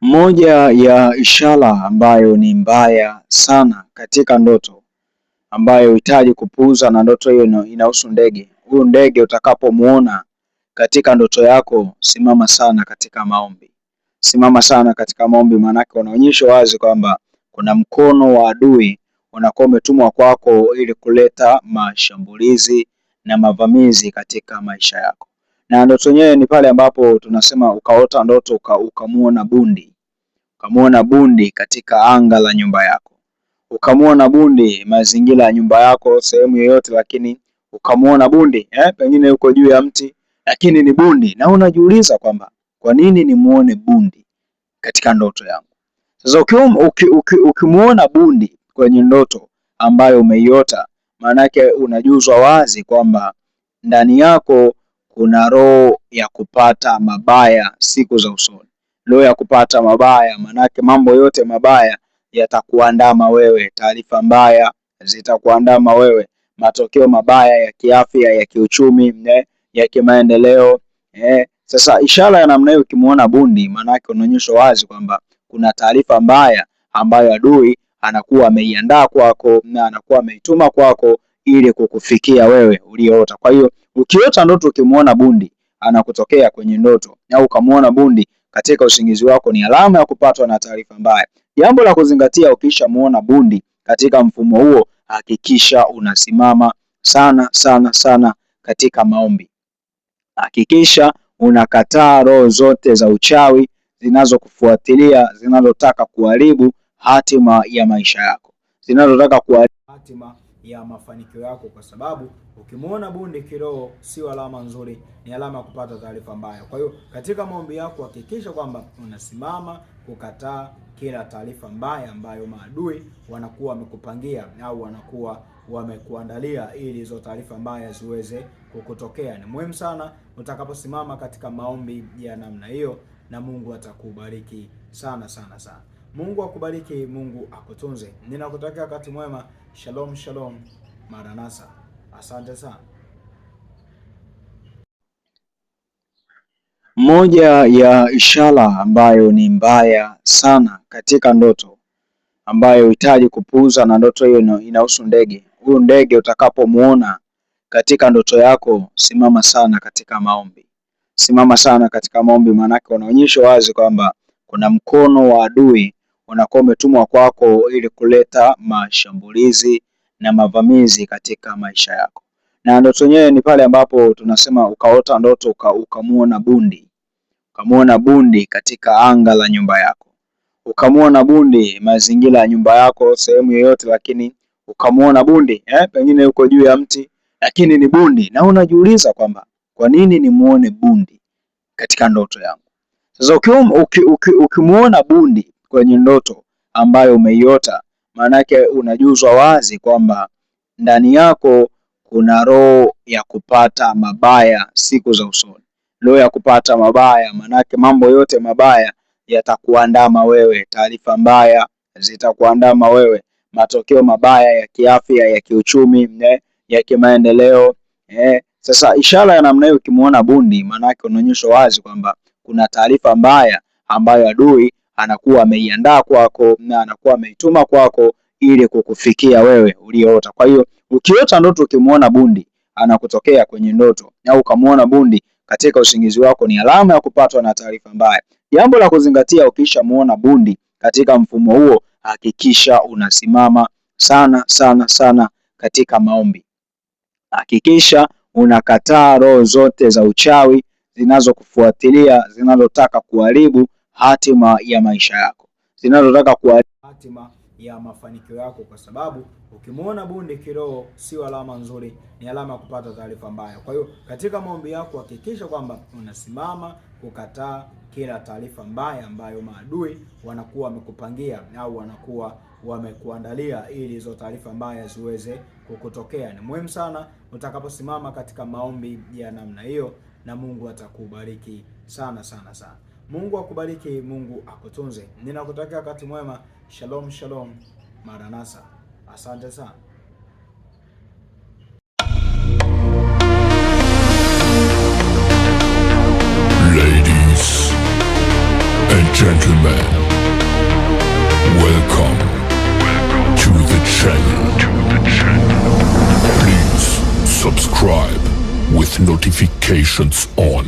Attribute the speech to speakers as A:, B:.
A: Moja ya ishara ambayo ni mbaya sana katika ndoto ambayo huhitaji kupuuza, na ndoto hiyo inahusu ndege. Huyu ndege utakapomuona katika ndoto yako, simama sana katika maombi. Simama sana katika maombi, maanake unaonyesha wazi kwamba kuna mkono wa adui unakuwa umetumwa kwako ili kuleta mashambulizi na mavamizi katika maisha yako. Na ndoto yenyewe ni pale ambapo tunasema ukaota ndoto ukamuona bundi. Ukamuona bundi katika anga la nyumba yako. Ukamuona bundi mazingira ya nyumba yako, sehemu yoyote, lakini ukamuona bundi pengine yuko juu ya mti, lakini ni bundi, na unajiuliza kwamba kwa nini nimuone bundi katika ndoto yangu? Sasa ukimuona bundi kwenye ndoto ambayo umeiota, maana yake unajuzwa wazi kwamba ndani yako kuna roho ya kupata mabaya siku za usoni. Roho ya kupata mabaya, manake mambo yote mabaya yatakuandama wewe, taarifa mbaya zitakuandama wewe, matokeo mabaya ya kiafya, ya kiuchumi, ya kimaendeleo. Sasa ishara ya namna hiyo ukimuona bundi, manake unaonyesha wazi kwamba kuna taarifa mbaya ambayo adui anakuwa ameiandaa kwako na anakuwa ameituma kwako ili kukufikia wewe ulioota. Kwa hiyo ukiota ndoto ukimuona bundi anakutokea kwenye ndoto, au ukamuona bundi katika usingizi wako, ni alama ya kupatwa na taarifa mbaya. Jambo la kuzingatia, ukishamuona bundi katika mfumo huo, hakikisha unasimama sana sana sana katika maombi. Hakikisha unakataa roho zote za uchawi zinazokufuatilia, zinazotaka kuharibu hatima ya maisha yako, zinazotaka kuharibu hatima ya mafanikio yako, kwa sababu ukimuona bundi kiroho sio alama nzuri, ni alama ya kupata taarifa mbaya. Kwa hiyo katika maombi yako hakikisha kwamba unasimama kukataa kila taarifa mbaya ambayo maadui wanakuwa wamekupangia au wanakuwa wamekuandalia ili hizo taarifa mbaya ziweze kukutokea. Ni muhimu sana utakaposimama katika maombi ya namna hiyo, na Mungu atakubariki sana sana sana. Mungu akubariki, Mungu akutunze. Ninakutakia wakati mwema. Shalom shalom, Maranatha. Asante sana. Moja ya ishara ambayo ni mbaya sana katika ndoto ambayo huhitaji kupuuza, na ndoto hiyo inahusu ndege. Huyu ndege utakapomuona katika ndoto yako, simama sana katika maombi. Simama sana katika maombi, maanake unaonyesha wazi kwamba kuna mkono wa adui unakuwa umetumwa kwako ili kuleta mashambulizi na mavamizi katika maisha yako. Na ndoto yenyewe ni pale ambapo tunasema ukaota ndoto ukamuona bundi. Ukamuona bundi katika anga la nyumba yako. Ukamuona bundi mazingira ya nyumba yako, sehemu yoyote, lakini ukamuona bundi pengine yuko juu ya mti, lakini ni bundi, na unajiuliza kwamba kwa nini nimuone bundi katika ndoto yangu? Sasa ukimuona bundi kwenye ndoto ambayo umeiota, maana yake unajuzwa wazi kwamba ndani yako kuna roho ya kupata mabaya siku za usoni. Roho ya kupata mabaya, maanake mambo yote mabaya yatakuandama wewe, taarifa mbaya zitakuandama wewe, matokeo mabaya ya kiafya, ya kiuchumi, ya kimaendeleo. Sasa ishara ya namna hiyo ukimuona bundi, maanake unaonyesha wazi kwamba kuna taarifa mbaya ambayo adui anakuwa ameiandaa kwako na anakuwa ameituma kwako ili kukufikia wewe ulioota. Kwa hiyo ukiota ndoto ukimuona bundi anakutokea kwenye ndoto, au ukamuona bundi katika usingizi wako, ni alama ya kupatwa na taarifa mbaya. Jambo la kuzingatia, ukishamuona bundi katika mfumo huo, hakikisha unasimama sana sana sana katika maombi. Hakikisha unakataa roho zote za uchawi zinazokufuatilia, zinazotaka kuharibu hatima ya maisha yako, zinazotaka kuharibu hatima ya mafanikio yako, kwa sababu ukimuona bundi kiroho sio alama nzuri, ni alama ya kupata taarifa mbaya. Kwa hiyo katika maombi yako hakikisha kwamba unasimama kukataa kila taarifa mbaya ambayo maadui wanakuwa wamekupangia au wanakuwa wamekuandalia ili hizo taarifa mbaya ziweze kukutokea. Ni muhimu sana utakaposimama katika maombi ya namna hiyo, na Mungu atakubariki sana sana sana. Mungu akubariki, Mungu akutunze. Ninakutakia wakati mwema. Shalom shalom, Maranatha. Asante sana.
B: Ladies and Gentlemen, welcome to the channel. Please subscribe with notifications on.